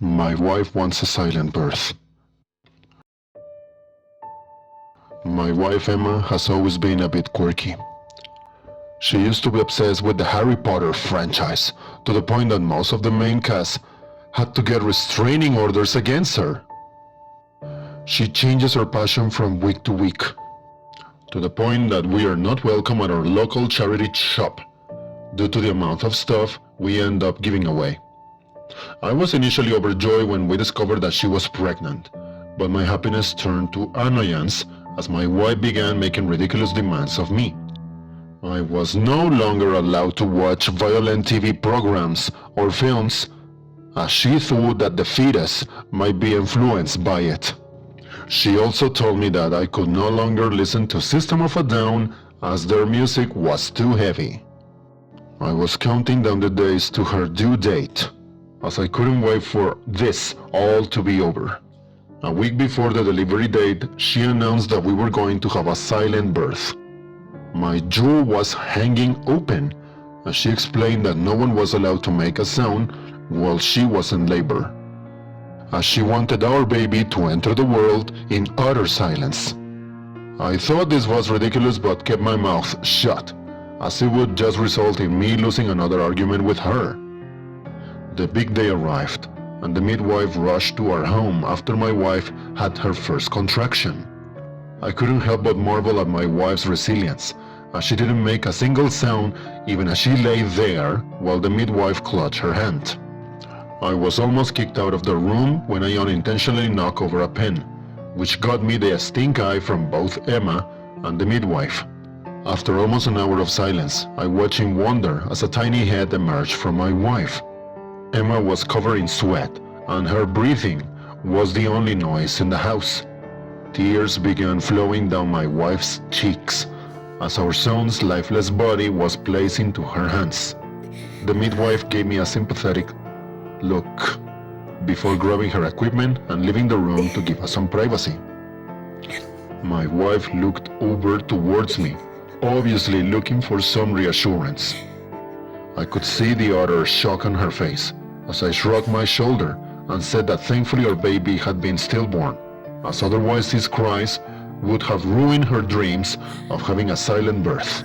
My wife wants a silent birth. My wife Emma has always been a bit quirky. She used to be obsessed with the Harry Potter franchise, to the point that most of the main cast had to get restraining orders against her. She changes her passion from week to week, to the point that we are not welcome at our local charity shop, due to the amount of stuff we end up giving away. I was initially overjoyed when we discovered that she was pregnant, but my happiness turned to annoyance as my wife began making ridiculous demands of me. I was no longer allowed to watch violent TV programs or films, as she thought that the fetus might be influenced by it. She also told me that I could no longer listen to System of a Down as their music was too heavy. I was counting down the days to her due date, as I couldn't wait for this all to be over. A week before the delivery date, she announced that we were going to have a silent birth. My jaw was hanging open as she explained that no one was allowed to make a sound while she was in labor, as she wanted our baby to enter the world in utter silence. I thought this was ridiculous but kept my mouth shut, as it would just result in me losing another argument with her. The big day arrived, and the midwife rushed to our home after my wife had her first contraction. I couldn't help but marvel at my wife's resilience, as she didn't make a single sound even as she lay there while the midwife clutched her hand. I was almost kicked out of the room when I unintentionally knocked over a pen, which got me the stink eye from both Emma and the midwife. After almost an hour of silence, I watched in wonder as a tiny head emerged from my wife. Emma was covered in sweat, and her breathing was the only noise in the house. Tears began flowing down my wife's cheeks as our son's lifeless body was placed into her hands. The midwife gave me a sympathetic look before grabbing her equipment and leaving the room to give us some privacy. My wife looked over towards me, obviously looking for some reassurance. I could see the utter shock on her face as I shrugged my shoulder and said that thankfully our baby had been stillborn, as otherwise his cries would have ruined her dreams of having a silent birth.